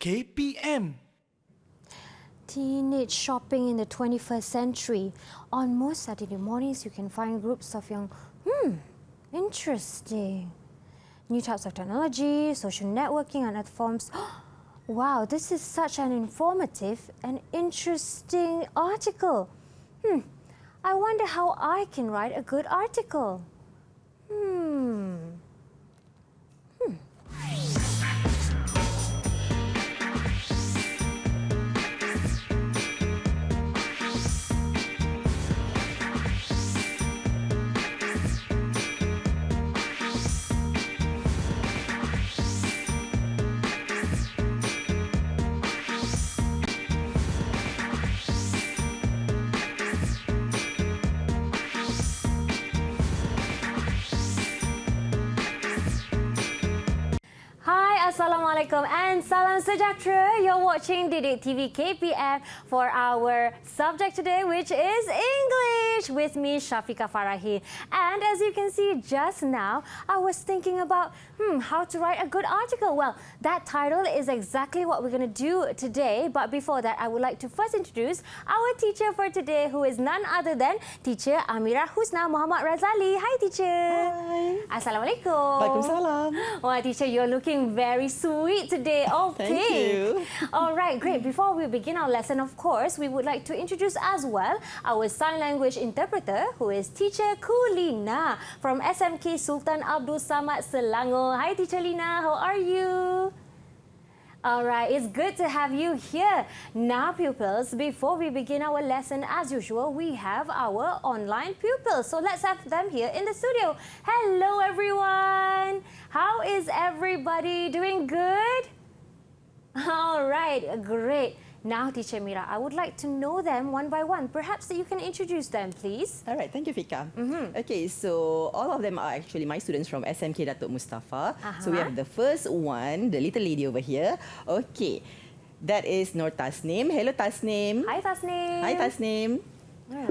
EduwebTVKPM. Teenage shopping in the 21st century. On most Saturday mornings, you can find groups of young, interesting. New types of technology, social networking and other forms. Wow, this is such an informative and interesting article. I wonder how I can write a good article. Assalamualaikum and salam sejahtera. You're watching EduwebTV KPM for our subject today, which is English, with me, Syafiqah Farahi. And as you can see just now, I was thinking about how to write a good article. Well, that title is exactly what we're going to do today. But before that, I would like to first introduce our teacher for today, who is none other than Teacher Amira Husna Muhammad Razali. Hi, teacher. Hi. Assalamualaikum. Waalaikumsalam. Well, teacher, you're looking very sweet today. All Thank pink. you. All right, great. Before we begin our lesson, of course, we would like to introduce as well our sign language interpreter, who is Teacher Kulina from SMK Sultan Abdul Samad Selangor. Hi, Teacher Lina. How are you? All right, it's good to have you here. Now, pupils, before we begin our lesson, as usual, we have our online pupils. So let's have them here in the studio. Hello, everyone. How is everybody? Doing good? All right, great. Now, Teacher Mira, I would like to know them one by one. Perhaps you can introduce them, please. All right, thank you, Fika. Okay, so all of them are actually my students from SMK Datuk Mustafa. So we have the first one, the little lady over here. Okay, that is Nur Tasnim. Hello, Tasnim. Hi, Tasnim. Hi, Tasnim.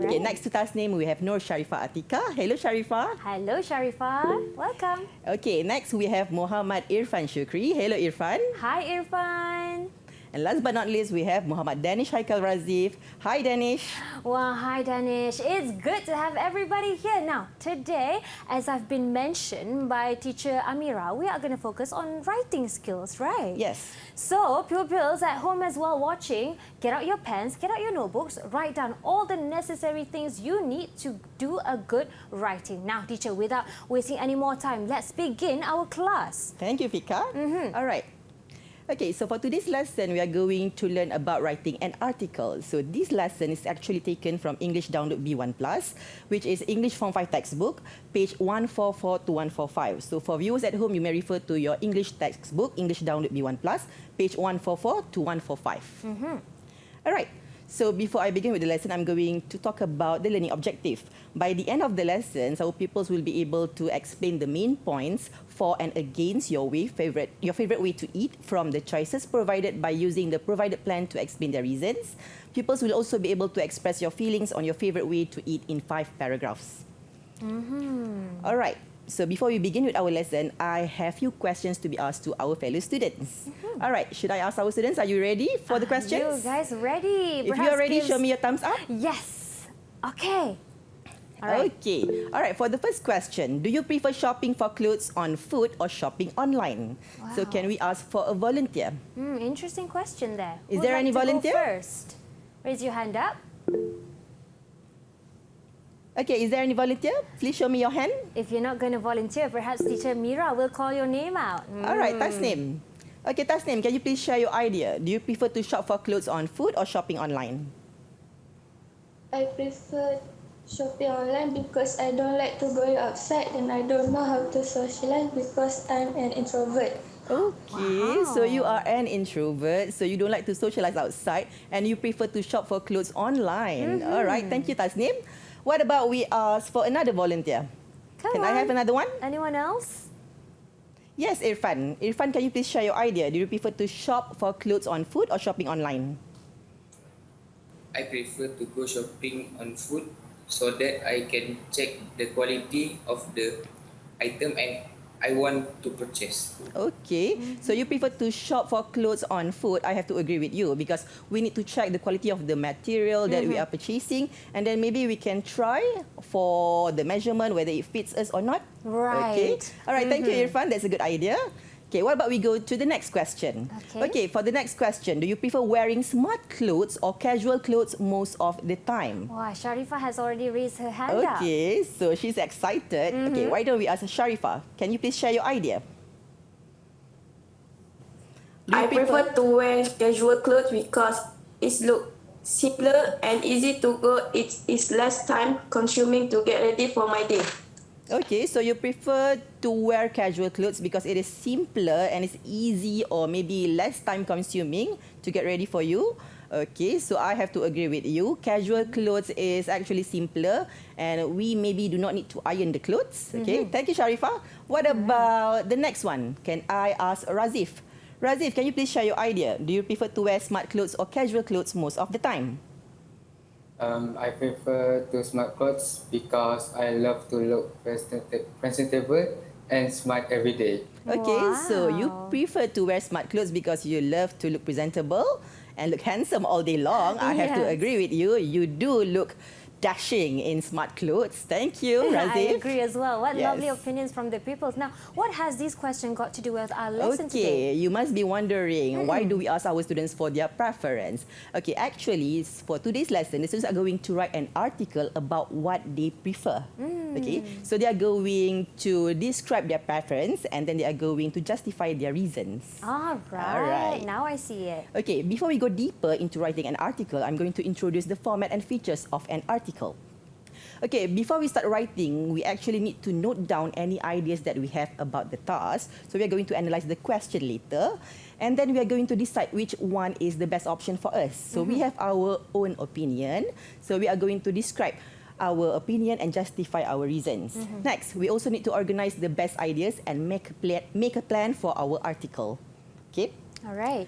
Okay, next to Tasnim, we have Nur Sharifah Atika. Hello, Sharifah. Hello, Sharifah. Welcome. Okay, next we have Muhammad Irfan Shukri. Hello, Irfan. Hi, Irfan. And last but not least, we have Muhammad Danish Haikal Razif. Hi, Danish. Well, hi, Danish. It's good to have everybody here. Now, today, as I've been mentioned by Teacher Amira, we are going to focus on writing skills, right? Yes. So, pupils at home as well watching, get out your pens, get out your notebooks, write down all the necessary things you need to do a good writing. Now, teacher, without wasting any more time, let's begin our class. Thank you, Fika. All right. Okay, so for today's lesson, we are going to learn about writing an article. So this lesson is actually taken from English Download B1+, which is English Form 5 textbook, page 144 to 145. So for viewers at home, you may refer to your English textbook, English Download B1+, page 144 to 145. All right. So before I begin with the lesson, I'm going to talk about the learning objective. By the end of the lessons, our pupils will be able to explain the main points for and against your favorite way to eat from the choices provided by using the provided plan to explain their reasons. Pupils will also be able to express your feelings on your favorite way to eat in 5 paragraphs. All right. So before we begin with our lesson, I have few questions to be asked to our fellow students. All right, should I ask our students? Are you ready for the questions? You guys ready? If you are ready, show me your thumbs up. Yes. Okay. All right. Okay. All right, for the first question, do you prefer shopping for clothes on foot or shopping online? Wow. So can we ask for a volunteer? Interesting question there. Is Who'd there like any to go volunteer? first? Raise your hand up. Okay, is there any volunteer? Please show me your hand. If you're not going to volunteer, perhaps Teacher Mira will call your name out. All right, Tasnim. Okay, Tasnim, can you please share your idea? Do you prefer to shop for clothes on foot or shopping online? I prefer shopping online because I don't like to go outside and I don't know how to socialize because I'm an introvert. Okay, so you are an introvert, so you don't like to socialize outside and you prefer to shop for clothes online. All right, thank you, Tasnim. What about we ask for another volunteer? Come Can on. I have another one? Anyone else? Yes, Irfan. Irfan, can you please share your idea? Do you prefer to shop for clothes on foot or shopping online? I prefer to go shopping on foot so that I can check the quality of the item and I want to purchase. Okay, so you prefer to shop for clothes on foot. I have to agree with you because we need to check the quality of the material that we are purchasing, and then maybe we can try for the measurement whether it fits us or not. Right. Okay. All right, thank you, Irfan. That's a good idea. Okay, what about we go to the next question? Okay. For the next question, do you prefer wearing smart clothes or casual clothes most of the time? Wow, Sharifah has already raised her hand up. Okay, so she's excited. Okay, why don't we ask Sharifah? Can you please share your idea? I prefer to wear casual clothes because it looks simpler and easy to go. It is less time consuming to get ready for my day. Okay, so you prefer to wear casual clothes because it is simpler and it's easy or maybe less time consuming to get ready for you. Okay, so I have to agree with you. Casual clothes is actually simpler and we maybe do not need to iron the clothes. Okay, thank you, Sharifah. What about the next one? Can I ask Razif? Razif, can you please share your idea? Do you prefer to wear smart clothes or casual clothes most of the time? I prefer to smart clothes because I love to look presentable and smart every day. Okay, so you Wow. prefer to wear smart clothes because you love to look presentable and look handsome all day long. I have to Yes. agree with you. You do look dashing in smart clothes. Thank you, I Razif. agree as well. What lovely Yes. opinions from the people. Now, what has this question got to do with our lesson today? Okay, you must be wondering why do we ask our students for their preference? Okay, actually, for today's lesson, the students are going to write an article about what they prefer. Okay, so they are going to describe their preference and then they are going to justify their reasons. All All right. right. Now I see it. Okay, before we go deeper into writing an article, I'm going to introduce the format and features of an article. Okay, before we start writing, we actually need to note down any ideas that we have about the task. So we are going to analyze the question later, and then we are going to decide which one is the best option for us. So we have our own opinion. So we are going to describe our opinion and justify our reasons. Next, we also need to organize the best ideas and make a plan for our article. Okay. All right.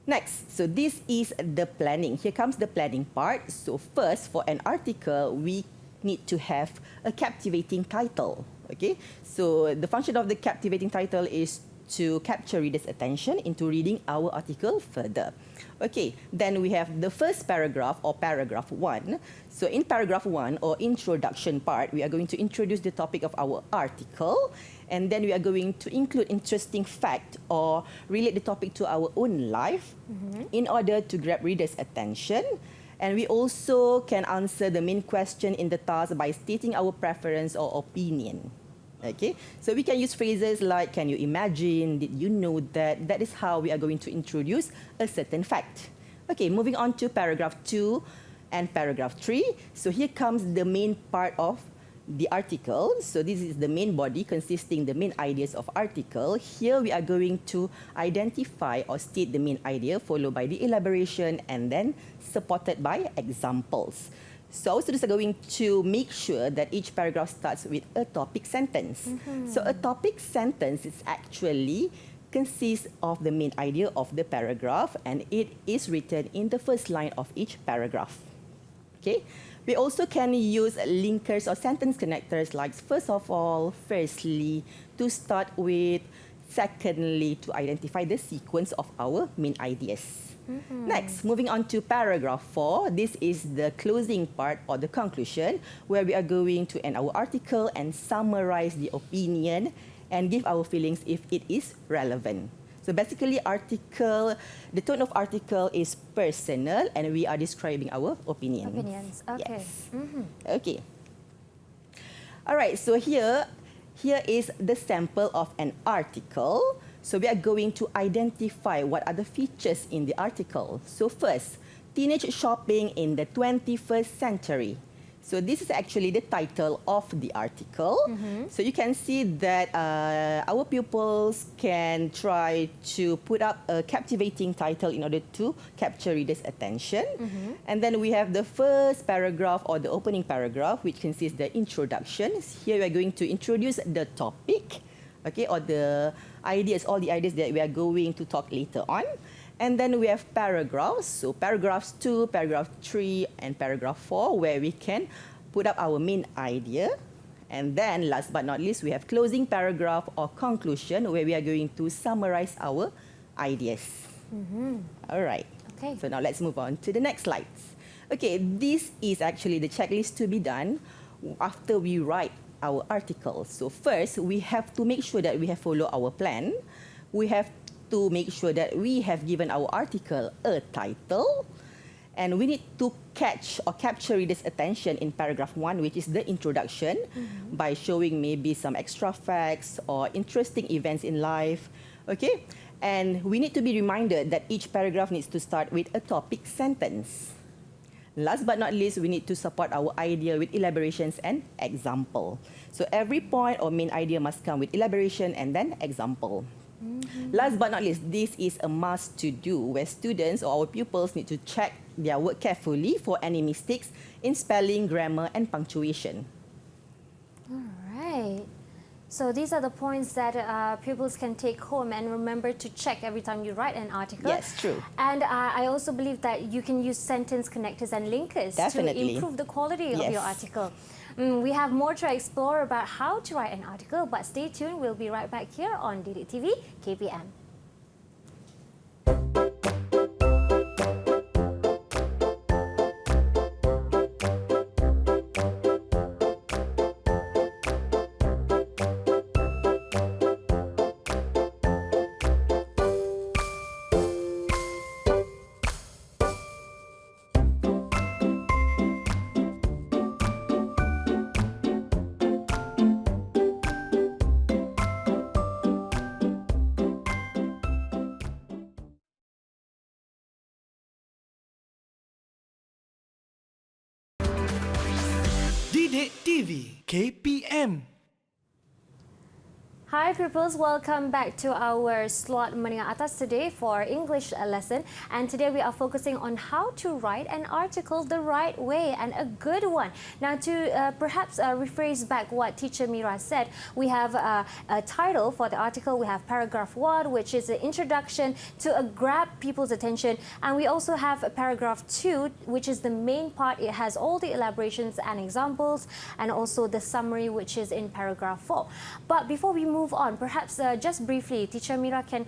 Next, so this is the planning. Here comes the planning part. So first, for an article, we need to have a captivating title. Okay, so the function of the captivating title is to capture readers' attention into reading our article further. Okay, then we have the first paragraph or paragraph 1. So in paragraph 1 or introduction part, we are going to introduce the topic of our article, and then we are going to include interesting fact or relate the topic to our own life in order to grab readers' attention. And we also can answer the main question in the task by stating our preference or opinion. Okay, so we can use phrases like, can you imagine, did you know that? That is how we are going to introduce a certain fact. Okay, moving on to paragraph 2 and paragraph 3. So here comes the main part of the article. So this is the main body consisting the main ideas of article. Here we are going to identify or state the main idea followed by the elaboration and then supported by examples. So our students are going to make sure that each paragraph starts with a topic sentence. So a topic sentence is actually consists of the main idea of the paragraph and it is written in the first line of each paragraph. Okay. We also can use linkers or sentence connectors like first of all, firstly, to start with, secondly, to identify the sequence of our main ideas. Next, moving on to paragraph 4. This is the closing part or the conclusion where we are going to end our article and summarize the opinion and give our feelings if it is relevant. So basically, the tone of article is personal and we are describing our opinions. Opinions. Okay. Yes. Okay. All right, so here is the sample of an article. So we are going to identify what are the features in the article. So first, teenage shopping in the 21st century. So this is actually the title of the article. So you can see that our pupils can try to put up a captivating title in order to capture readers' attention. And then we have the first paragraph or the opening paragraph, which consists the introduction. Here we are going to introduce the topic, okay, or the ideas, all the ideas that we are going to talk later on. And then we have paragraphs, so paragraphs 2, paragraph 3, and paragraph 4, where we can put up our main idea. And then, last but not least, we have closing paragraph or conclusion where we are going to summarize our ideas. All right. Okay. So now let's move on to the next slides. Okay, this is actually the checklist to be done after we write our article. So first, we have to make sure that we have followed our plan. We have to make sure that we have given our article a title. And we need to catch or capture readers' attention in paragraph 1, which is the introduction, by showing maybe some extra facts or interesting events in life. Okay? And we need to be reminded that each paragraph needs to start with a topic sentence. Last but not least, we need to support our idea with elaborations and example. So every point or main idea must come with elaboration and then example. Last but not least, this is a must to do where students or our pupils need to check their work carefully for any mistakes in spelling, grammar and punctuation. All right. So these are the points that pupils can take home and remember to check every time you write an article. Yes, true. And I also believe that you can use sentence connectors and linkers Definitely. to improve the quality of Yes. your article. We have more to explore about how to write an article, but stay tuned. We'll be right back here on EduwebTV KPM. EduwebTV KPM. Hi pupils, welcome back to our slot Menengah Atas today for English lesson. And today we are focusing on how to write an article the right way and a good one. Now to perhaps rephrase back what teacher Mira said, we have a title for the article. We have paragraph 1, which is the introduction to grab people's attention. And we also have paragraph 2, which is the main part. It has all the elaborations and examples and also the summary, which is in paragraph 4. But before we move on, perhaps just briefly, teacher Mira can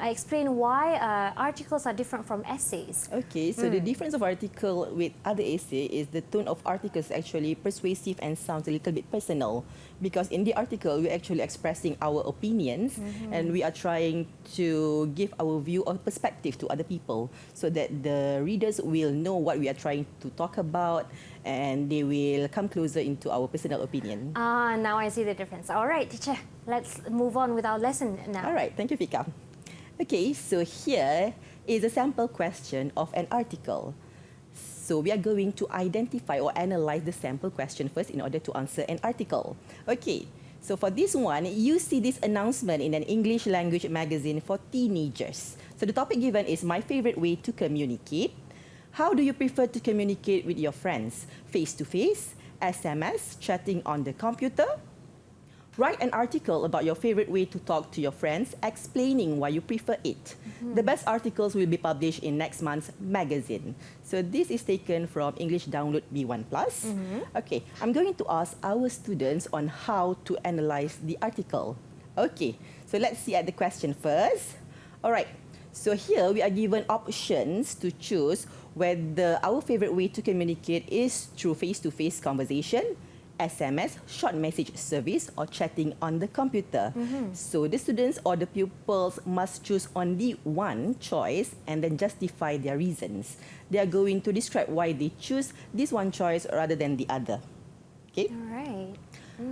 explain why articles are different from essays. Okay, so the difference of article with other essay is the tone of articles actually persuasive and sounds a little bit personal, because in the article we're actually expressing our opinions and we are trying to give our view or perspective to other people so that the readers will know what we are trying to talk about and they will come closer into our personal opinion. Now I see the difference. All right, teacher, let's move on with our lesson now. All right, thank you, Fika. Okay, so here is a sample question of an article. So we are going to identify or analyze the sample question first in order to answer an article. Okay, so for this one, you see this announcement in an English language magazine for teenagers. So the topic given is my favorite way to communicate. How do you prefer to communicate with your friends? Face-to-face, SMS, chatting on the computer? Write an article about your favorite way to talk to your friends, explaining why you prefer it. The best articles will be published in next month's magazine. So this is taken from English Download B1+. Okay, I'm going to ask our students on how to analyze the article. Okay, so let's see at the question first. All right, so here we are given options to choose whether our favorite way to communicate is through face-to-face conversation, SMS, short message service, or chatting on the computer. So the students or the pupils must choose only one choice and then justify their reasons. They are going to describe why they choose this one choice rather than the other. Okay? All right.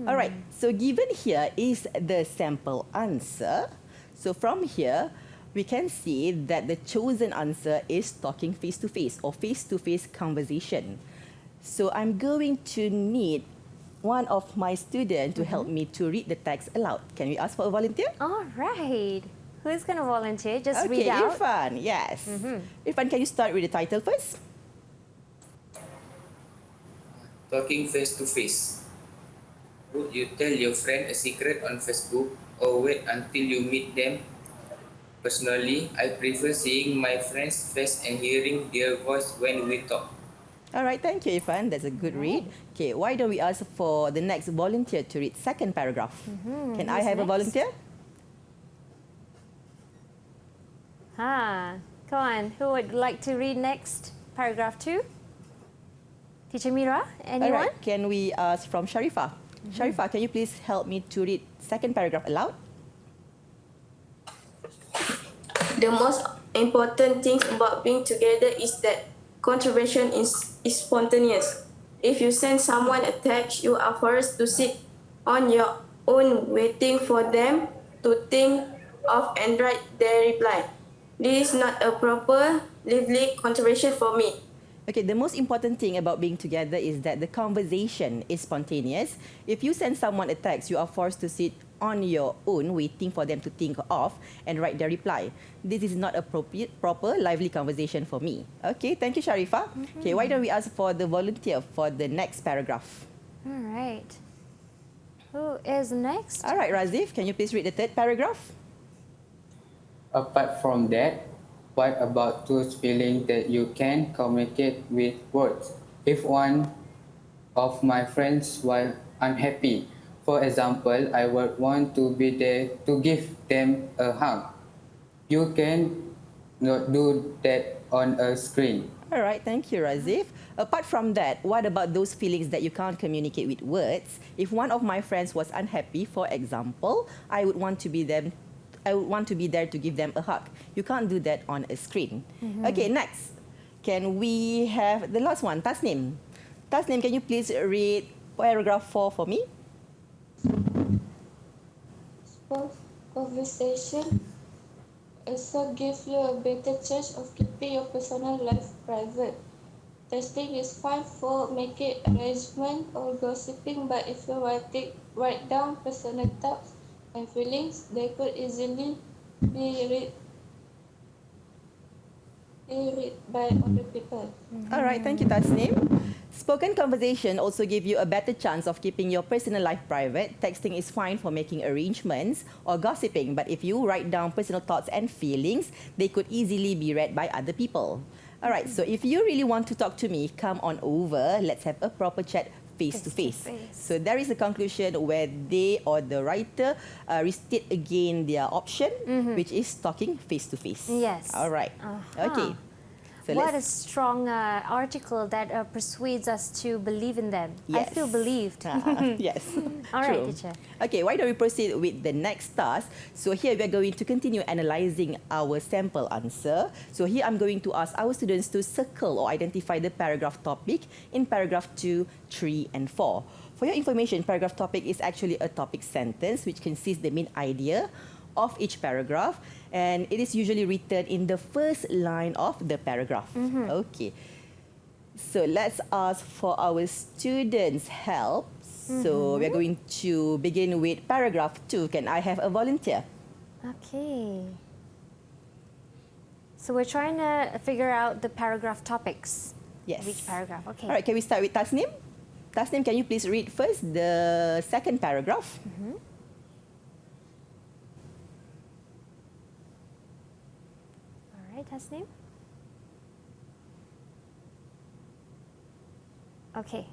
All right, so given here is the sample answer. So from here, we can see that the chosen answer is talking face-to-face or face-to-face conversation. So I'm going to need one of my students to help me to read the text aloud. Can we ask for a volunteer? All right. Who's going to volunteer? Just Okay, read out. Irfan, yes. Irfan, can you start with the title first? Talking face to face. Would you tell your friend a secret on Facebook or wait until you meet them? Personally, I prefer seeing my friend's face and hearing their voice when we talk. All right, thank you, Irfan. That's a good read. Okay, why don't we ask for the next volunteer to read second paragraph? Can I Who's have a next? volunteer? Come on. Who would like to read next? Paragraph 2? Teacher Mira, All anyone? right, can we ask from Sharifah? Sharifah, can you please help me to read second paragraph aloud? The most important thing about being together is that contribution is spontaneous. If you send someone a text, you are forced to sit on your own waiting for them to think of and write their reply. This is not a proper, lively contribution for me. Okay, the most important thing about being together is that the conversation is spontaneous. If you send someone a text, you are forced to sit on your own waiting for them to think of and write their reply. This is not appropriate, proper, lively conversation for me. Okay, thank you, Sharifah. Okay, why don't we ask for the volunteer for the next paragraph? All right. Who is next? All right, Razif, can you please read the third paragraph? Apart from that, what about those feelings that you can communicate with words? If one of my friends was unhappy, for example, I would want to be there to give them a hug. You can not do that on a screen. All right, thank you, Razif. Apart from that, what about those feelings that you can't communicate with words? If one of my friends was unhappy, for example, I would want to be there to give them a hug. You can't do that on a screen. Okay, next. Can we have the last one, Tasnim? Tasnim, can you please read paragraph 4 for me? Conversation also gives you a better chance of keeping your personal life private. Texting is fine for making arrangement or gossiping, but if you write down personal thoughts and feelings, they could easily be read by other people. All right, thank you, Tasnim. Spoken conversation also give you a better chance of keeping your personal life private. Texting is fine for making arrangements or gossiping, but if you write down personal thoughts and feelings, they could easily be read by other people. All right, so if you really want to talk to me, come on over. Let's have a proper chat face to face. So there is a conclusion where they or the writer restate again their option, which is talking face to face. Yes. All right. Okay. So What a strong article that persuades us to believe in them. I Yes. feel believed. Yes. All right, True. teacher. Okay, why don't we proceed with the next task? So here we are going to continue analysing our sample answer. So here I'm going to ask our students to circle or identify the paragraph topic in paragraph 2, 3 and 4. For your information, paragraph topic is actually a topic sentence which consists the main idea of each paragraph, and it is usually written in the first line of the paragraph. Okay. So let's ask for our students' help. So we're going to begin with paragraph 2. Can I have a volunteer? Okay. So we're trying to figure out the paragraph topics. Yes. Of each paragraph. Okay. All right, can we start with Tasnim? Tasnim, can you please read first the second paragraph? All right, Tasnim. Okay.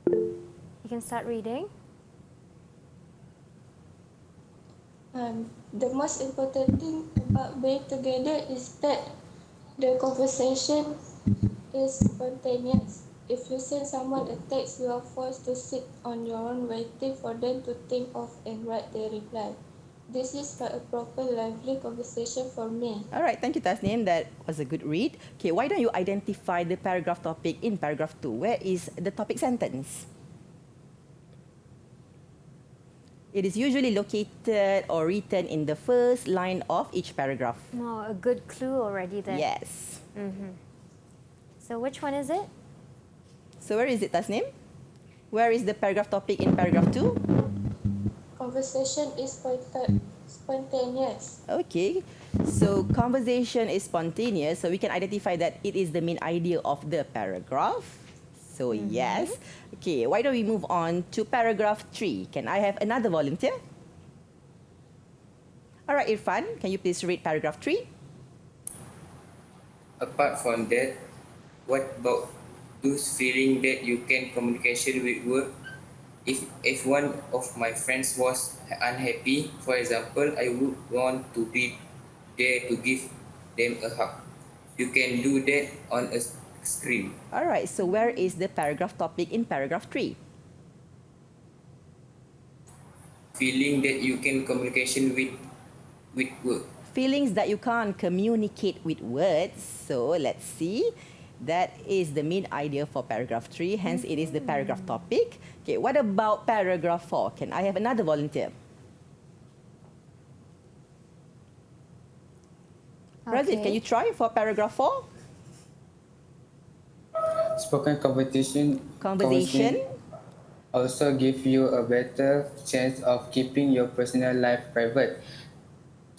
You can start reading. The most important thing about being together is that the conversation is spontaneous. If you send someone a text, you are forced to sit on your own waiting for them to think of and write their reply. This is not a proper, lively conversation for me. All right, thank you, Tasnim. That was a good read. Okay, why don't you identify the paragraph topic in paragraph 2? Where is the topic sentence? It is usually located or written in the first line of each paragraph. Oh, a good clue already there. Yes. So which one is it? So where is it, Tasnim? Where is the paragraph topic in paragraph 2? Conversation is spontaneous. Okay, so conversation is spontaneous, so we can identify that it is the main idea of the paragraph. So yes. Okay, why don't we move on to paragraph 3? Can I have another volunteer? All right, Irfan, can you please read paragraph 3? Apart from that, what about those feeling that you can communication with work. If one of my friends was unhappy, for example, I would want to be there to give them a hug. You can do that on a screen. All right, so where is the paragraph topic in paragraph 3? Feeling that you can communication with work. Feelings that you can't communicate with words. So let's see. That is the main idea for paragraph 3. Hence, it is the paragraph topic. Okay, what about paragraph 4? Can I have another volunteer? Razif, can you try for paragraph 4? Spoken competition Conversation. also give you a better chance of keeping your personal life private.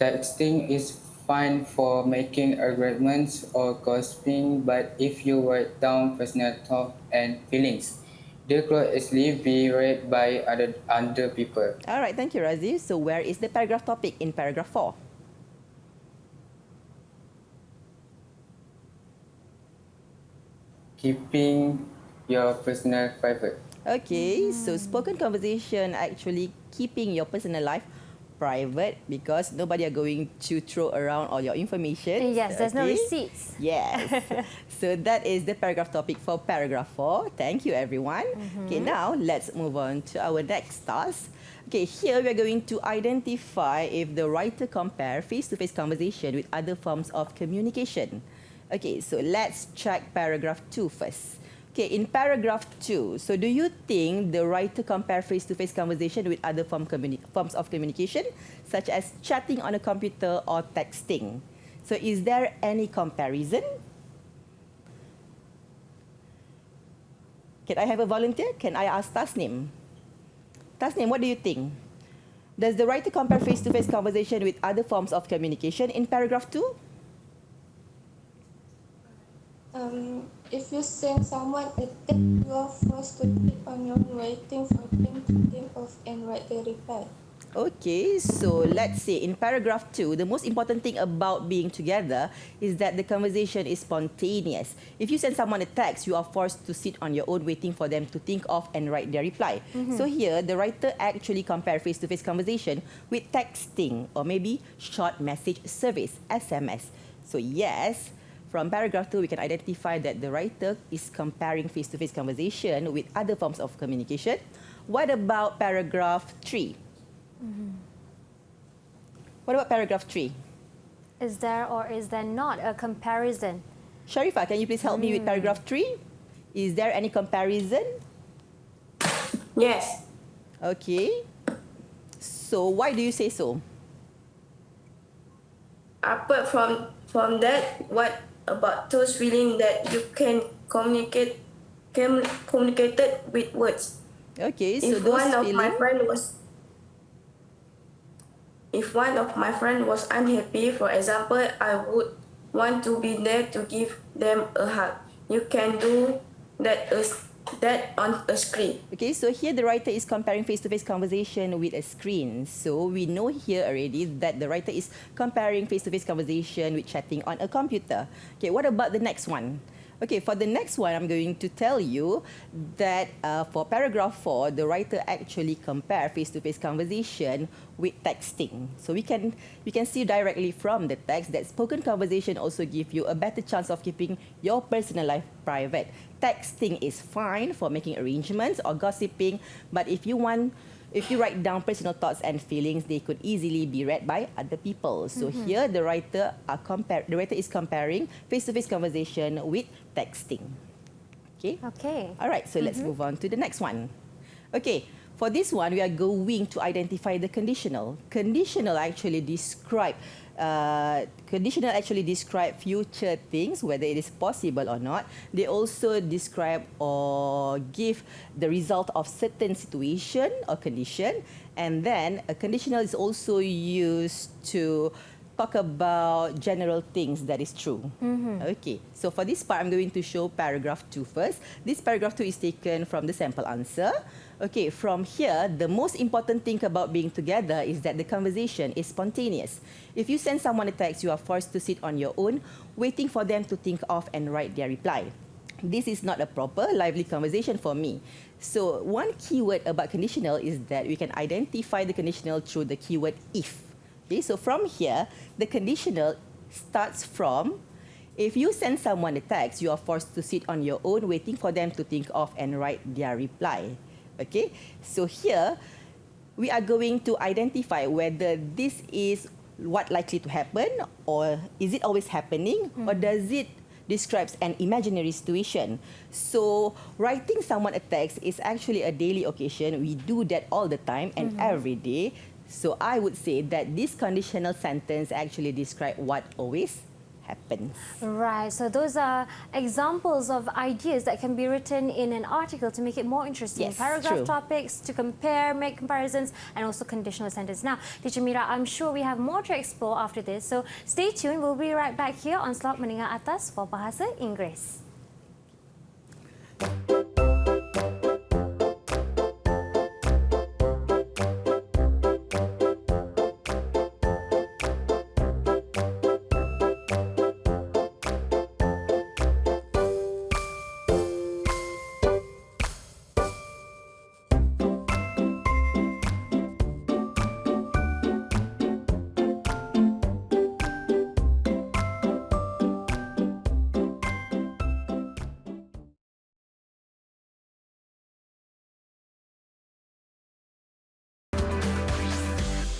Texting is fine for making arguments or gossiping, but if you write down personal thoughts and feelings, they could easily be read by other people. All right, thank you, Razif. So where is the paragraph topic in paragraph 4? Keeping your personal private. Okay, so spoken conversation actually keeping your personal life private because nobody are going to throw around all your information. Yes, there's no okay? receipts. Yes. So that is the paragraph topic for paragraph 4. Thank you, everyone. Okay, now let's move on to our next task. Okay, here we are going to identify if the writer compare face-to-face conversation with other forms of communication. Okay, so let's check paragraph 2 first. Okay, in paragraph 2, so do you think the writer compare face-to-face conversation with other forms of communication, such as chatting on a computer or texting? So is there any comparison? Can I have a volunteer? Can I ask Tasnim? Tasnim, what do you think? Does the writer compare face-to-face conversation with other forms of communication in paragraph 2? If you send someone a text, you are forced to click on your waiting for them to think of and write the reply. Okay, so let's say in paragraph 2, the most important thing about being together is that the conversation is spontaneous. If you send someone a text, you are forced to sit on your own waiting for them to think of and write their reply. So here, the writer actually compare face-to-face conversation with texting or maybe short message service, SMS. So yes, from paragraph 2, we can identify that the writer is comparing face-to-face conversation with other forms of communication. What about paragraph 3? What about paragraph 3? Is there or is there not a comparison? Sharifah, can you please help me with paragraph 3? Is there any comparison? Yes. Okay. So why do you say so? Apart from that, what about those feeling that you can communicated with words? Okay, so If those one of my feelings... friend was If one of my friend was unhappy, for example, I would want to be there to give them a hug. You can do that on a screen. Okay, so here the writer is comparing face-to-face conversation with a screen. So we know here already that the writer is comparing face-to-face conversation with chatting on a computer. Okay, what about the next one? Okay, for the next one, I'm going to tell you that for paragraph 4, the writer actually compare face-to-face conversation with texting. So we can see directly from the text that spoken conversation also give you a better chance of keeping your personal life private. Texting is fine for making arrangements or gossiping, but if you write down personal thoughts and feelings, they could easily be read by other people. So here, the writer is comparing face-to-face conversation with texting. Okay. Okay. All right. So let's move on to the next one. Okay. For this one, we are going to identify the conditional. Conditional actually describe future things, whether it is possible or not. They also describe or give the result of certain situation or condition. And then a conditional is also used to talk about general things that is true. Okay, so for this part, I'm going to show paragraph 2 first. This paragraph 2 is taken from the sample answer. Okay, from here, the most important thing about being together is that the conversation is spontaneous. If you send someone a text, you are forced to sit on your own, waiting for them to think of and write their reply. this is not a proper, lively conversation for me. So one keyword about conditional is that we can identify the conditional through the keyword if. Okay, so from here, the conditional starts from, if you send someone a text, you are forced to sit on your own waiting for them to think of and write their reply. Okay, so here, we are going to identify whether this is what likely to happen, or is it always happening, or does it describes an imaginary situation. So writing someone a text is actually a daily occasion. We do that all the time and every day. So I would say that this conditional sentence actually describes what always happens. Right, so those are examples of ideas that can be written in an article to make it more interesting. Yes, Paragraph true. topics to compare, make comparisons, and also conditional sentence. Now, Teacher Mira, I'm sure we have more to explore after this, so stay tuned. We'll be right back here on slot Menengah Atas for Bahasa Inggeris.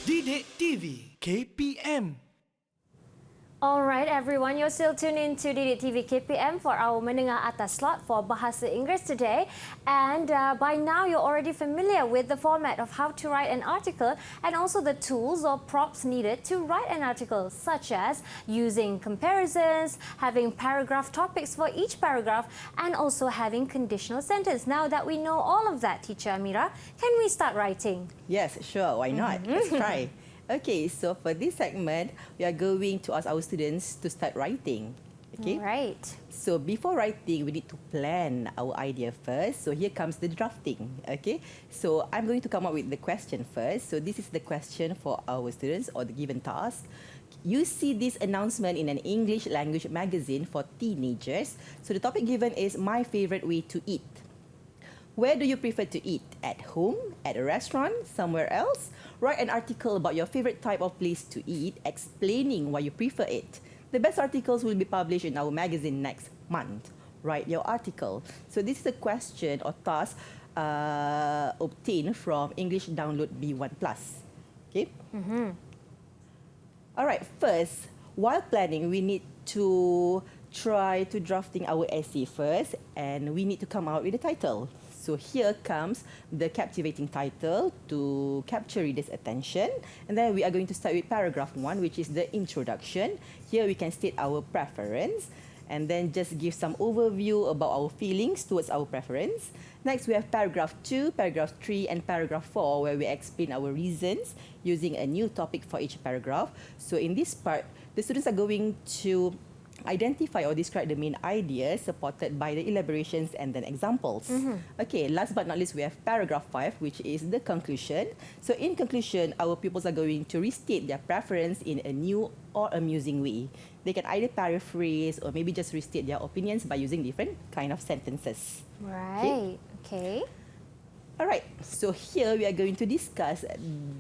Didik TV KPM. All right, everyone, you're still tuned in to EduwebTV KPM for our Menengah Atas slot for Bahasa Inggeris today. And by now, you're already familiar with the format of how to write an article and also the tools or props needed to write an article, such as using comparisons, having paragraph topics for each paragraph, and also having conditional sentence. Now that we know all of that, Teacher Amira, can we start writing? Yes, sure, why not? Let's try. Okay, so for this segment, we are going to ask our students to start writing. Okay. Right. So before writing, we need to plan our idea first. So here comes the drafting. Okay. So I'm going to come up with the question first. So this is the question for our students or the given task. You see this announcement in an English language magazine for teenagers. So the topic given is my favorite way to eat. Where do you prefer to eat? At home? At a restaurant? Somewhere else? Write an article about your favorite type of place to eat, explaining why you prefer it. The best articles will be published in our magazine next month. Write your article. So this is a question or task obtained from English Download B1+. Okay? All right, first, while planning, we need to try to drafting our essay first, and we need to come out with a title. So here comes the captivating title to capture readers' attention. And then we are going to start with paragraph 1, which is the introduction. Here we can state our preference and then just give some overview about our feelings towards our preference. Next, we have paragraph 2, paragraph 3, and paragraph 4, where we explain our reasons using a new topic for each paragraph. So in this part, the students are going to identify or describe the main ideas supported by the elaborations and then examples. Okay, last but not least, we have paragraph 5, which is the conclusion. So in conclusion, our pupils are going to restate their preference in a new or amusing way. They can either paraphrase or maybe just restate their opinions by using different kind of sentences. Right. Okay. All right, so here we are going to discuss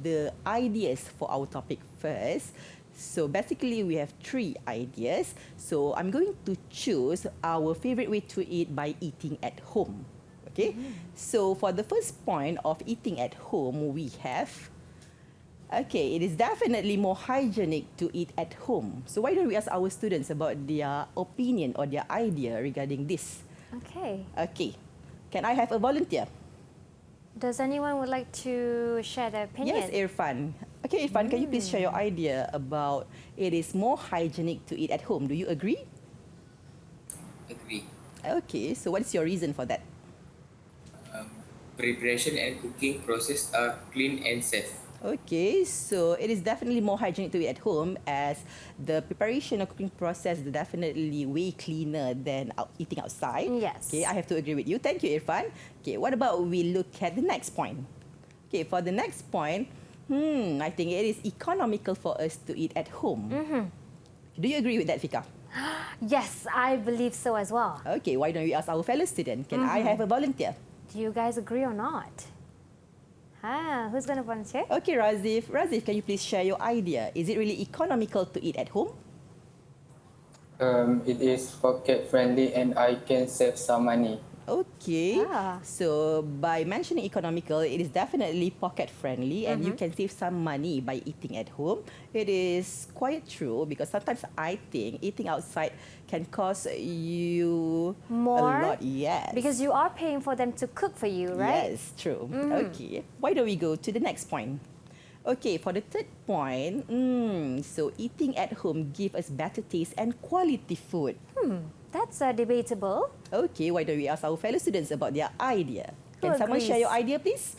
the ideas for our topic first. So basically, we have 3 ideas. So I'm going to choose our favorite way to eat by eating at home. Okay. So for the first point of eating at home, we have, okay, it is definitely more hygienic to eat at home. So why don't we ask our students about their opinion or their idea regarding this? Okay. Okay. Can I have a volunteer? Does anyone would like to share their opinion? Yes, Irfan. Okay, Irfan, can you please share your idea about it is more hygienic to eat at home? Do you agree? Agree. Okay, so what is your reason for that? Preparation and cooking process are clean and safe. Okay, so it is definitely more hygienic to eat at home as the preparation or cooking process is definitely way cleaner than eating outside. Yes. Okay, I have to agree with you. Thank you, Irfan. Okay, what about we look at the next point? Okay, for the next point, I think it is economical for us to eat at home. Do you agree with that, Fika? Yes, I believe so as well. Okay, why don't we ask our fellow student? Can I have a volunteer? Do you guys agree or not? Who's going to volunteer? Okay, Razif. Razif, can you please share your idea? Is it really economical to eat at home? It is pocket friendly and I can save some money. Okay, Ah. so by mentioning economical, it is definitely pocket friendly and you can save some money by eating at home. It is quite true because sometimes I think eating outside can cost you More? a lot. Yes. Because you are paying for them to cook for you, right? Yes, true. Okay, why don't we go to the next point? Okay, for the third point, so eating at home gives us better taste and quality food. That's debatable. Okay, why don't we ask our fellow students about their idea? Who Can someone share agrees? your idea, please?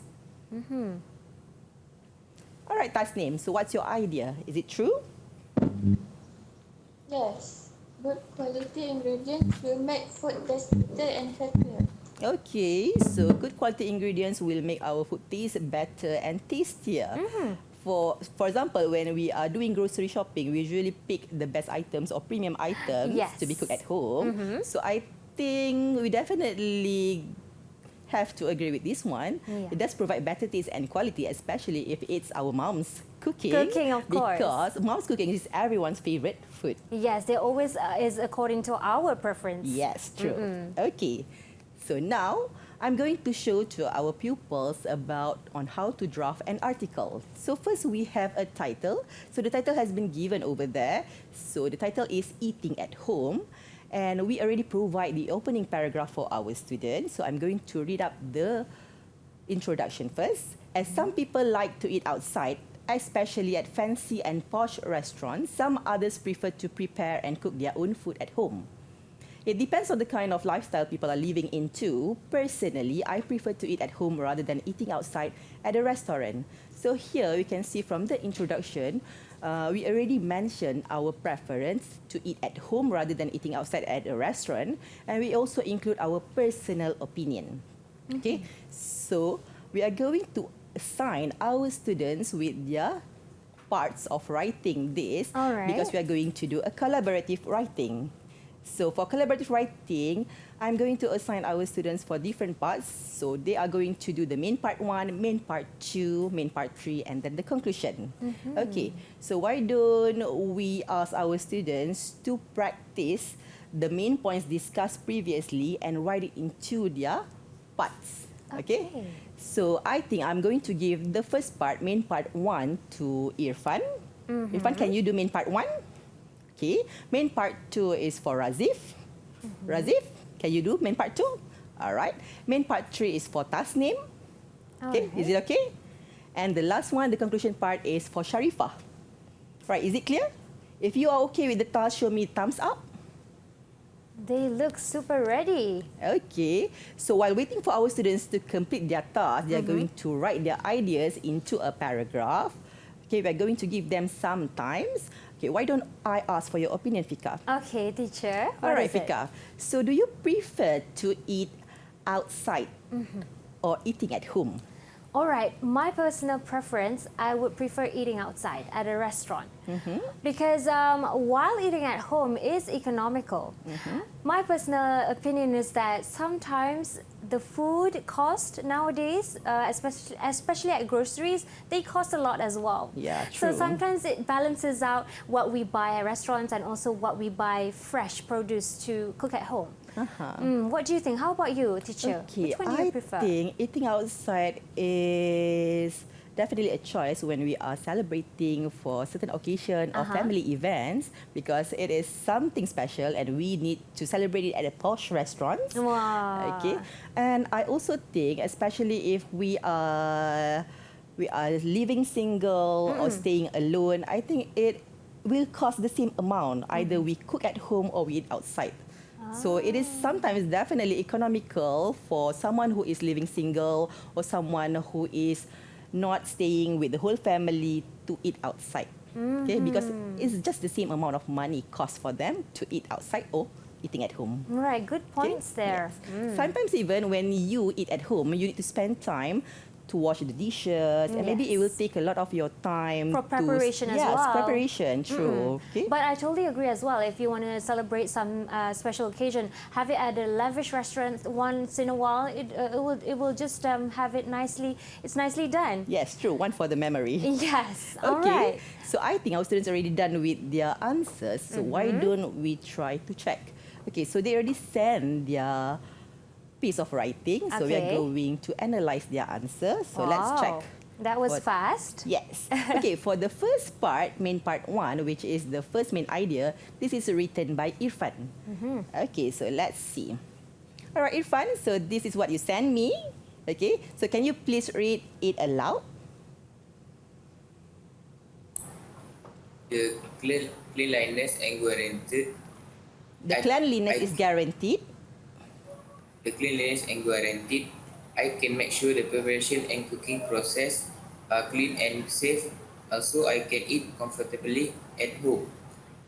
All right, Tasnim, so what's your idea? Is it true? Yes, good quality ingredients will make food tastier and healthier. Okay, so good quality ingredients will make our food taste better and tastier. For example, when we are doing grocery shopping, we usually pick the best items or premium items Yes. to be cooked at home. So I think we definitely have to agree with this one. Yeah. It does provide better taste and quality, especially if it's our mom's cooking. Cooking, of course. Because mom's cooking is everyone's favorite food. Yes, there always is according to our preference. Yes, true. Okay, so now I'm going to show to our pupils about on how to draft an article. So first we have a title. So the title has been given over there. So the title is Eating at Home. And we already provide the opening paragraph for our students. So I'm going to read up the introduction first. As some people like to eat outside, especially at fancy and posh restaurants, some others prefer to prepare and cook their own food at home. It depends on the kind of lifestyle people are living into. Personally, I prefer to eat at home rather than eating outside at a restaurant. So here we can see from the introduction, we already mentioned our preference to eat at home rather than eating outside at a restaurant. And we also include our personal opinion. Okay, so we are going to assign our students with their parts of writing this All right. because we are going to do a collaborative writing. So for collaborative writing, I'm going to assign our students for different parts. So they are going to do the main part 1, main part 2, main part 3, and then the conclusion. Okay, so why don't we ask our students to practice the main points discussed previously and write it into their parts. Okay? Okay. So I think I'm going to give the first part, main part 1, to Irfan. Irfan, can you do main part 1? Okay, main part 2 is for Razif. Razif, can you do main part 2? All right. Main part 3 is for Tasnim. Okay, Alright. is it okay? And the last one, the conclusion part, is for Sharifah. Right, is it clear? If you are okay with the task, show me thumbs up. They look super ready. Okay, so while waiting for our students to complete their task, they are going to write their ideas into a paragraph. Okay, we are going to give them some times. Okay, why don't I ask for your opinion, Fika? Okay, teacher. All what right, is it? Fika. So do you prefer to eat outside or eating at home? All right, my personal preference, I would prefer eating outside at a restaurant. Because while eating at home is economical, my personal opinion is that sometimes the food cost nowadays, especially at groceries, they cost a lot as well. Yeah, So true. sometimes it balances out what we buy at restaurants and also what we buy fresh produce to cook at home. What do you think? How about you, teacher? Okay, Which one do you prefer? I think eating outside is definitely a choice when we are celebrating for certain occasion or family events because it is something special and we need to celebrate it at a posh restaurant. Wow. Okay, and I also think, especially if we are living single or staying alone, I think it will cost the same amount. Either we cook at home or we eat outside. So it is sometimes definitely economical for someone who is living single or someone who is not staying with the whole family to eat outside. Okay, because it's just the same amount of money cost for them to eat outside or eating at home. Right, good points there. Yes. Sometimes even when you eat at home, you need to spend time to wash the dishes, and maybe it will Yes. take a lot of your time. For preparation as Yes, well. preparation, true. Okay. But I totally agree as well. If you want to celebrate some special occasion, have it at a lavish restaurant once in a while. It will just have it nicely. It's nicely done. Yes, true. One for the memory. Yes. All Okay. right. So I think our students are already done with their answers. So why don't we try to check? Okay, so they already sent their piece of writing. So we are Okay. going to analyze their answer. So let's check. That was what- fast. Yes. Okay, for the first part, main part 1, which is the first main idea, this is written by Irfan. Okay, so let's see. All right, Irfan, so this is what you sent me. Okay, so can you please read it aloud? The cleanliness and guaranteed. The cleanliness is guaranteed. The cleanliness and guaranteed. I can make sure the preparation and cooking process are clean and safe. Also, I can eat comfortably at home.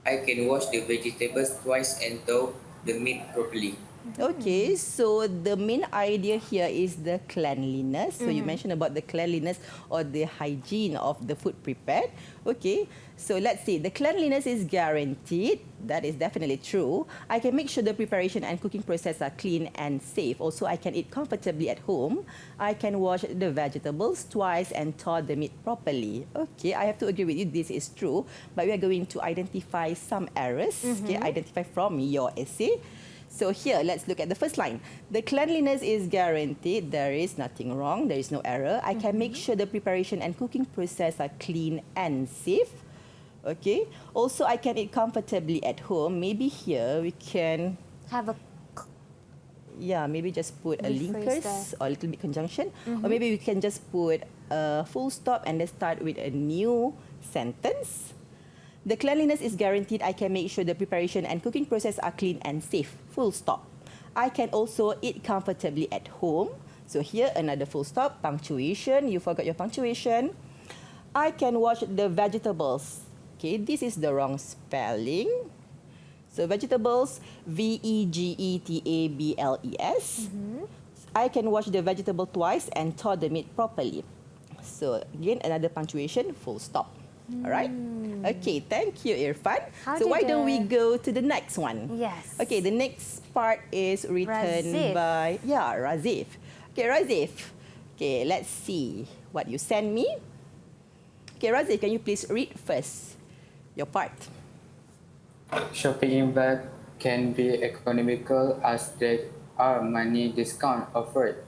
I can wash the vegetables twice and thaw the meat properly. Okay, so the main idea here is the cleanliness. So you mentioned about the cleanliness or the hygiene of the food prepared. Okay, so let's see. The cleanliness is guaranteed. That is definitely true. I can make sure the preparation and cooking process are clean and safe. Also, I can eat comfortably at home. I can wash the vegetables twice and thaw the meat properly. Okay, I have to agree with you. This is true. But we are going to identify some errors. Okay, identify from your essay. So here, let's look at the first line. The cleanliness is guaranteed. There is nothing wrong. There is no error. I can make sure the preparation and cooking process are clean and safe. Okay. Also, I can eat comfortably at home. Maybe here we can, Have a maybe just put a Rephrase linkers there. or a little bit conjunction. Or maybe we can just put a full stop and then start with a new sentence. The cleanliness is guaranteed. I can make sure the preparation and cooking process are clean and safe. Full stop. I can also eat comfortably at home. So here, another full stop. Punctuation. You forgot your punctuation. I can wash the vegetables. Okay, this is the wrong spelling. So vegetables, VEGETABLES. I can wash the vegetable twice and thaw the meat properly. So again, another punctuation, full stop. All right? Okay, thank you, Irfan. How So did why don't we the- go to the next one? Yes. Okay, the next part is written Razif. by, Razif. Okay, Razif. Okay, let's see what you send me. Okay, Razif, can you please read first your part? Shopping in bulk can be economical as there are many discounts offered.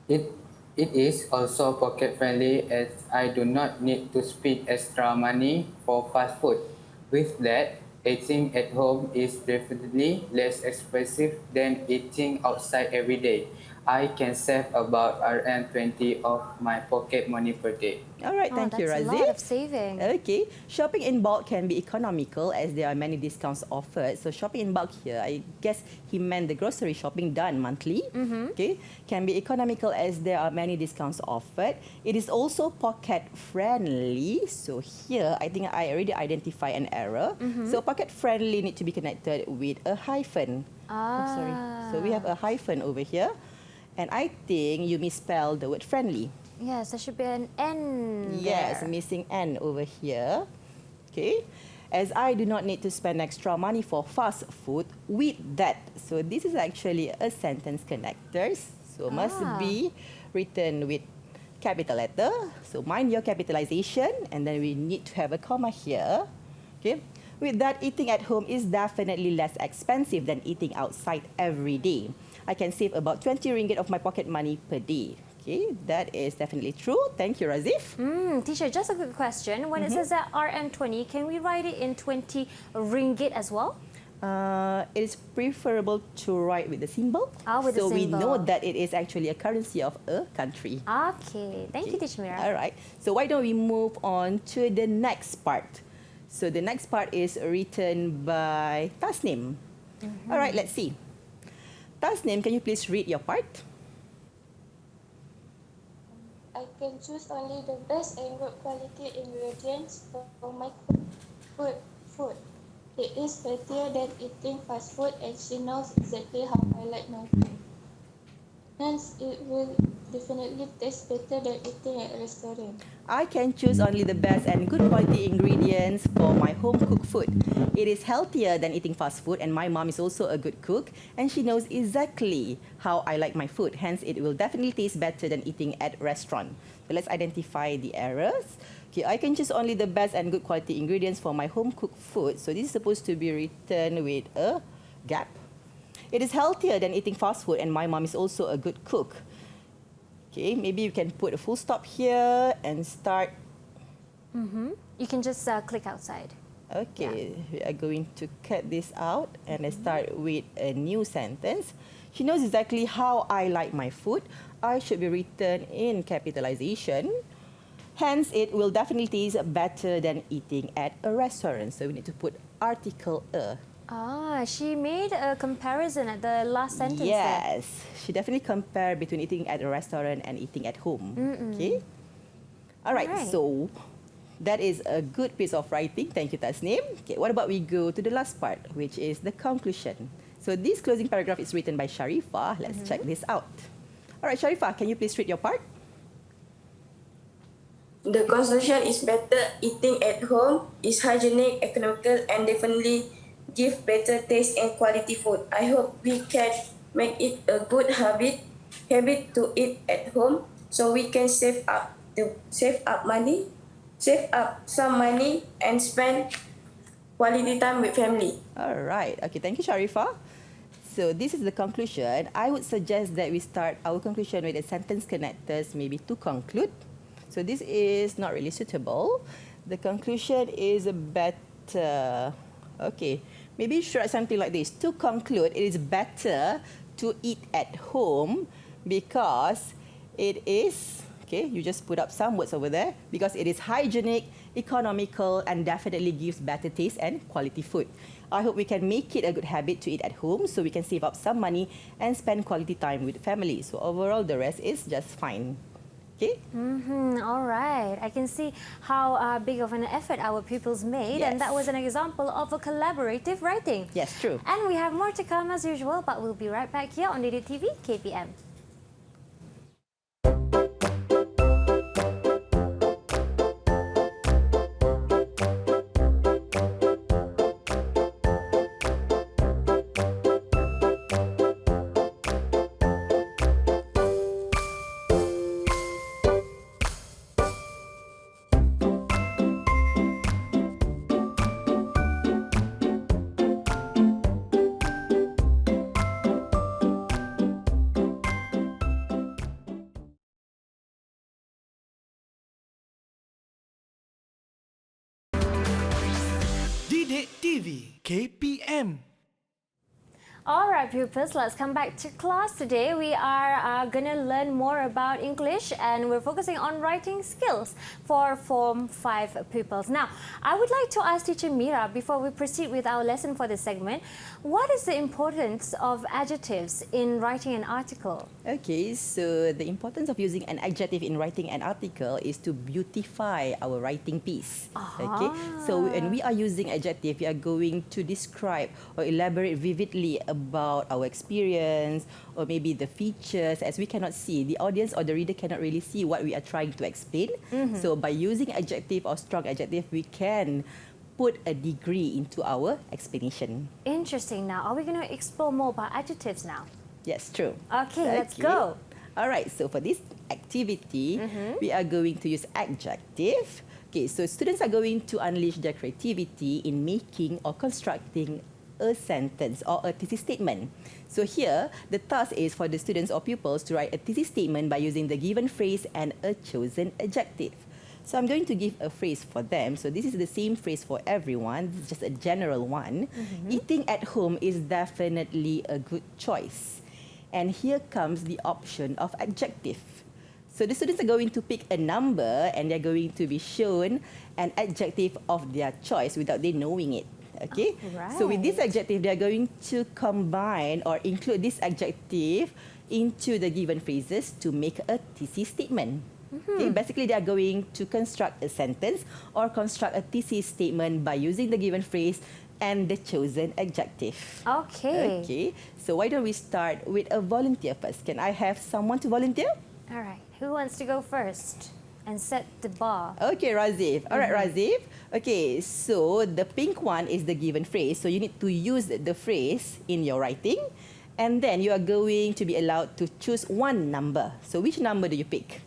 It is also pocket friendly as I do not need to spend extra money for fast food. With that, eating at home is definitely less expensive than eating outside every day. I can save about RM20 of my pocket money per day. All right, Oh, thank you, that's Razif. a lot of saving. Okay, shopping in bulk can be economical as there are many discounts offered. So shopping in bulk here, I guess he meant the grocery shopping done monthly. Okay, can be economical as there are many discounts offered. It is also pocket friendly. So here, I think I already identify an error. So pocket friendly need to be connected with a hyphen. Oh, sorry. So we have a hyphen over here. And I think you misspelled the word friendly. Yes, there should be an N Yes, there. missing N over here. Okay. As I do not need to spend extra money for fast food with that. So this is actually a sentence connector. So must be written with capital letter. So mind your capitalization. And then we need to have a comma here. Okay. With that, eating at home is definitely less expensive than eating outside every day. I can save about 20 ringgit of my pocket money per day. Okay, that is definitely true. Thank you, Razif. Teacher, just a quick question. When it says that RM20, can we write it in 20 ringgit as well? It is preferable to write with the symbol. With the so we know symbol. that it is actually a currency of a country. Okay, thank you, Teacher Mira. All right. So why don't we move on to the next part? So the next part is written by Tasnim. All right, let's see. Tasnim, can you please read your part? I can choose only the best and good quality ingredients for my food. It is healthier than eating fast food, and she knows exactly how I like my food. Hence, it will definitely tastes better than eating at a restaurant. I can choose only the best and good quality ingredients for my home cooked food. It is healthier than eating fast food, and my mom is also a good cook, and she knows exactly how I like my food. Hence, it will definitely taste better than eating at restaurant. So let's identify the errors. Okay, I can choose only the best and good quality ingredients for my home cooked food. So this is supposed to be written with a gap. It is healthier than eating fast food, and my mom is also a good cook. Okay, maybe you can put a full stop here and start. You can just click outside. Okay, we are going to cut this out and let's start with a new sentence. She knows exactly how I like my food. I should be written in capitalization. Hence, it will definitely taste better than eating at a restaurant. So we need to put article a. She made a comparison at the last sentence there. Yes, she definitely compared between eating at a restaurant and eating at home. Okay. All right. Alright. So that is a good piece of writing. Thank you, Tasnim. Okay. What about we go to the last part, which is the conclusion. So this closing paragraph is written by Sharifah. Let's check this out. All right, Sharifah, can you please read your part? The conclusion is better eating at home is hygienic, economical, and definitely give better taste and quality food. I hope we can make it a good habit to eat at home, so we can save up some money, and spend quality time with family. All right. Okay, thank you, Sharifah. So this is the conclusion. I would suggest that we start our conclusion with a sentence connectors, maybe to conclude. So this is not really suitable. The conclusion is better. Okay, maybe you should write something like this. To conclude, it is better to eat at home because it is, okay, you just put up some words over there, because it is hygienic, economical, and definitely gives better taste and quality food. I hope we can make it a good habit to eat at home so we can save up some money and spend quality time with family. So overall, the rest is just fine. Okay? All right. I can see how big of an effort our pupils made, and that was an example of a collaborative writing. Yes, true. And we have more to come as usual, but we'll be right back here on EduwebTV KPM. EduwebTV KPM. All right, pupils, let's come back to class today. We are going to learn more about English, and we're focusing on writing skills for Form 5 pupils. Now, I would like to ask Teacher Mira, before we proceed with our lesson for this segment, what is the importance of adjectives in writing an article? Okay, so the importance of using an adjective in writing an article is to beautify our writing piece. Okay, so when we are using adjective, we are going to describe or elaborate vividly about our experience or maybe the features, as we cannot see. The audience or the reader cannot really see what we are trying to explain. So by using adjective or strong adjective, we can put a degree into our explanation. Interesting. Now, are we going to explore more about adjectives now? Yes, true. Okay, let's go. All right, so for this activity, we are going to use adjective. Okay, so students are going to unleash their creativity in making or constructing a sentence or a thesis statement. So here, the task is for the students or pupils to write a thesis statement by using the given phrase and a chosen adjective. So I'm going to give a phrase for them. So this is the same phrase for everyone. This is just a general one. Eating at home is definitely a good choice. And here comes the option of adjective. So the students are going to pick a number and they're going to be shown an adjective of their choice without they knowing it. Okay, so with this adjective, they are going to combine or include this adjective into the given phrases to make a thesis statement. Okay, basically, they are going to construct a sentence or construct a thesis statement by using the given phrase and the chosen adjective. Okay. Okay, so why don't we start with a volunteer first? Can I have someone to volunteer? All right. Who wants to go first and set the bar? Okay, Razif. All right, Razif. Okay, so the pink one is the given phrase. So you need to use the phrase in your writing. And then you are going to be allowed to choose one number. So which number do you pick?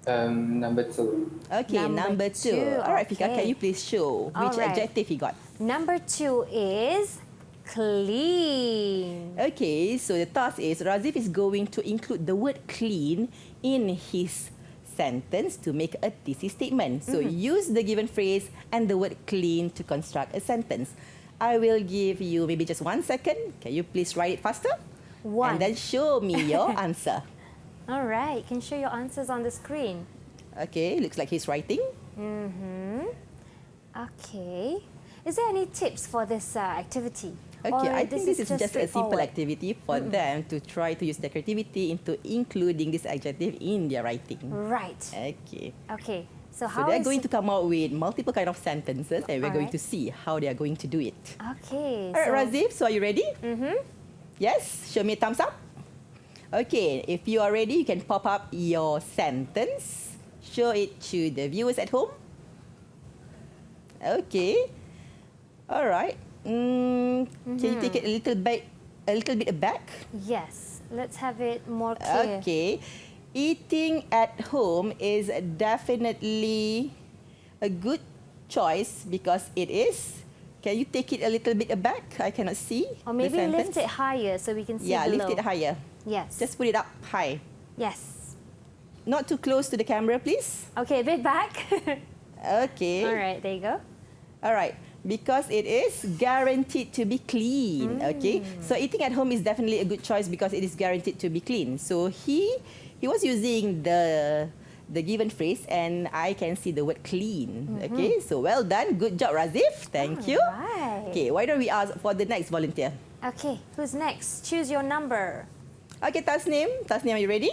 Number 2. Okay, number two. two, All right, Fika, okay. can you please show All which right. adjective you got? Number 2 is clean. Okay, so the task is Razif is going to include the word clean in his sentence to make a thesis statement. So use the given phrase and the word clean to construct a sentence. I will give you maybe just 1 second. Can you please write it faster? And then show me your answer. All right. Can you show your answers on the screen? Okay, looks like he's writing. Okay. Is there any tips for this activity? Okay, Or I think this is just a simple straightforward? activity for them to try to use their creativity into including this adjective in their writing. Right. Okay. Okay. So So how they're is going to come out with multiple kind of sentences and we're going Alright. to see how they are going to do it. Okay. All right, Razif, so are you ready? Mm-hmm. Yes, show me a thumbs up. Okay, if you are ready, you can pop up your sentence. Show it to the viewers at home. Okay. All right. Can you take it a little bit back? Yes. Let's have it more clear. Okay. Eating at home is definitely a good choice because it is. Can you take it a little bit back? I cannot see. Or the maybe sentence. lift it higher so we can see Yeah, below. lift it higher. Yes. Just put it up high. Yes. Not too close to the camera, please. Okay, a bit back. Okay. All right, there you go. All right. Because it is guaranteed to be clean. Okay. So eating at home is definitely a good choice because it is guaranteed to be clean. So he was using the given phrase and I can see the word clean. Okay. So well done. Good job, Razif. Thank you. Right. Okay. Why don't we ask for the next volunteer? Okay, who's next? Choose your number. Okay, Tasnim. Tasnim, are you ready?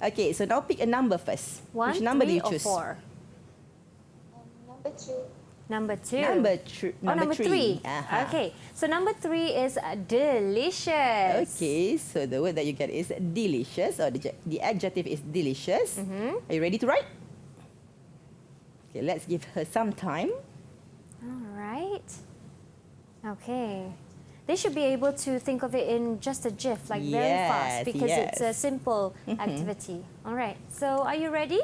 Okay. So now pick a number first. 1, Which number 3, do you choose? or 4? Number 2. Number 2. Number three. Aha. Okay, so number 3 is delicious. Okay, so the word that you get is delicious, or the adjective is delicious. Are you ready to write? Okay, let's give her some time. All right. Okay. They should be able to think of it in just a GIF, like very fast, Yes, because it's a yes. simple activity. All right. So, are you ready?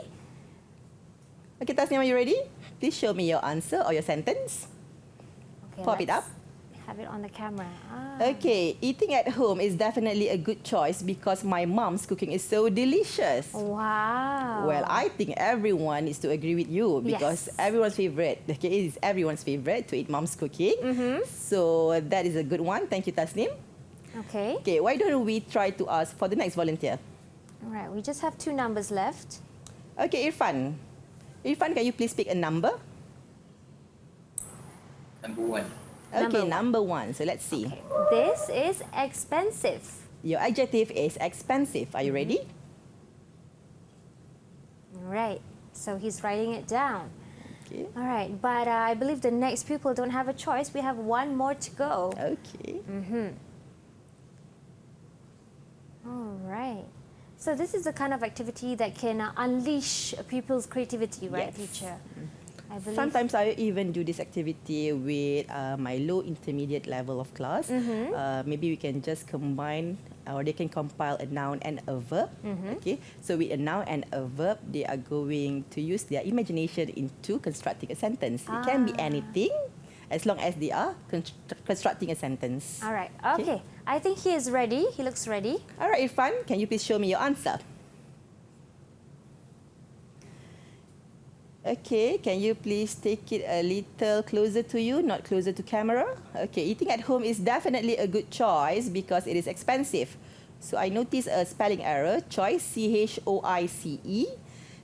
Okay, Tasnim, are you ready? Please show me your answer or your sentence. Okay, Pop it let's up. Have it on the camera. Okay, eating at home is definitely a good choice because my mom's cooking is so delicious. Wow. Well, I think everyone needs to agree with you because Yes. everyone's favorite. Okay, it is everyone's favorite to eat mom's cooking. So that is a good one. Thank you, Tasnim. Okay. Okay, why don't we try to ask for the next volunteer? All right. We just have 2 numbers left. Okay, Irfan. Irfan, can you please pick a number? Number 1. Okay, Number number 1. So let's see. This is expensive. Your adjective is expensive. Are you ready? All right. So he's writing it down. Okay. All right. But I believe the next people don't have a choice. We have 1 more to go. Okay. All right. So this is the kind of activity that can unleash people's creativity, right, Yes. teacher? I believe. Sometimes I even do this activity with my low intermediate level of class. Maybe we can just combine or they can compile a noun and a verb. Okay, so with a noun and a verb, they are going to use their imagination into constructing a sentence. It can be anything as long as they are constructing a sentence. All right. Okay. I think he is ready. He looks ready. All right, Irfan, can you please show me your answer? Okay, can you please take it a little closer to you, not closer to camera? Okay, eating at home is definitely a good choice because it is expensive. So I noticed a spelling error, choice, C-H-O-I-C-E.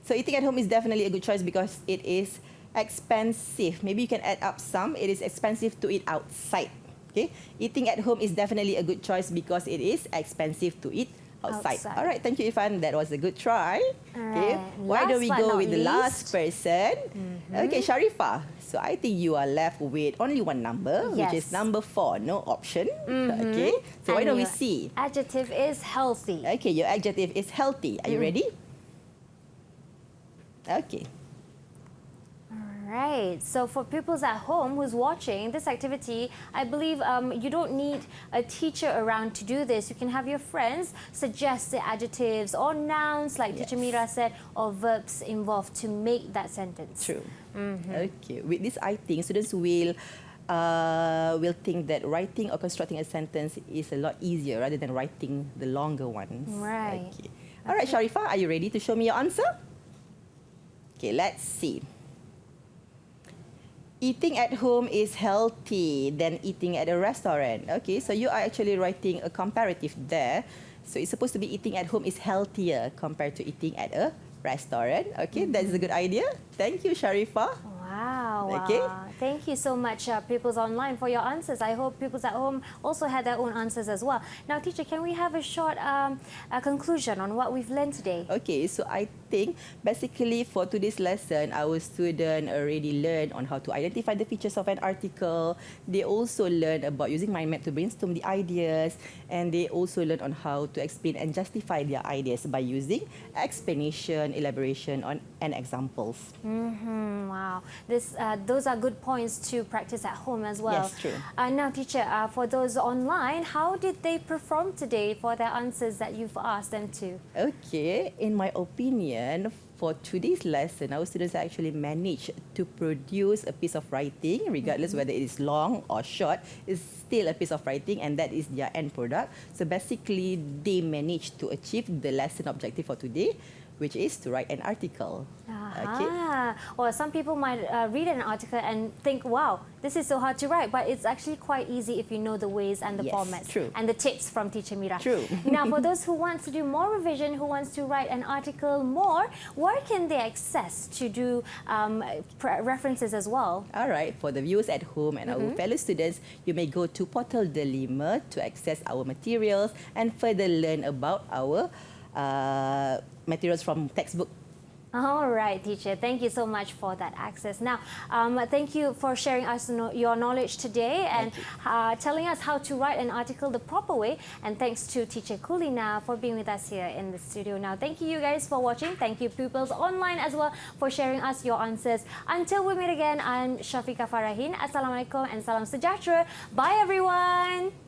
So eating at home is definitely a good choice because it is expensive. Maybe you can add up some. It is expensive to eat outside. Okay, eating at home is definitely a good choice because it is expensive to eat outside. All right, thank you, Irfan. That was a good try. Okay, Alright, why don't we last but go not with the last least. person? Okay, Sharifah. So I think you are left with only one number, which is Yes. number 4, no option. Okay, so why And don't we your see? Adjective is healthy. Okay, your adjective is healthy. Are you ready? Okay. Right. So for pupils at home who's watching this activity, I believe you don't need a teacher around to do this. You can have your friends suggest the adjectives or nouns, like Teacher Mira said, or verbs involved to make that sentence. True. Okay. With this, I think students will think that writing or constructing a sentence is a lot easier rather than writing the longer ones. Right. Okay. All right, Sharifah, are you ready to show me your answer? Okay, let's see. Eating at home is healthy than eating at a restaurant. Okay, so you are actually writing a comparative there. So it's supposed to be eating at home is healthier compared to eating at a restaurant. Okay, that's a good idea. Thank you, Sharifah. Wow. Okay. Thank you so much, pupils online, for your answers. I hope pupils at home also had their own answers as well. Now, teacher, can we have a short conclusion on what we've learned today? Okay, so I think basically for today's lesson, our student already learned on how to identify the features of an article. They also learned about using mind map to brainstorm the ideas, and they also learned on how to explain and justify their ideas by using explanation, elaboration on and examples. Wow, those are good points to practice at home as well. Yes, true. Now, teacher, for those online, how did they perform today for their answers that you've asked them to? Okay, in my opinion, for today's lesson, our students actually managed to produce a piece of writing, regardless whether it is long or short, it's still a piece of writing, and that is their end product. So basically, they managed to achieve the lesson objective for today, which is to write an article. Okay. Or some people might read an article and think, wow, this is so hard to write, but it's actually quite easy if you know the ways and the Yes, formats true. and the tips from Teacher Mira. True. Now, for those who want to do more revision, who wants to write an article more, where can they access to do references as well? All right, for the viewers at home and our fellow students, you may go to Portal Delima to access our materials and further learn about our materials from textbook. All right, teacher. Thank you so much for that access. Now, thank you for sharing us your knowledge today and telling us how to write an article the proper way. And thanks to Teacher Kulina for being with us here in the studio. Now, thank you guys for watching. Thank you pupils online as well for sharing us your answers. Until we meet again, I'm Syafiqah Farahin. Assalamualaikum and salam sejahtera. Bye, everyone.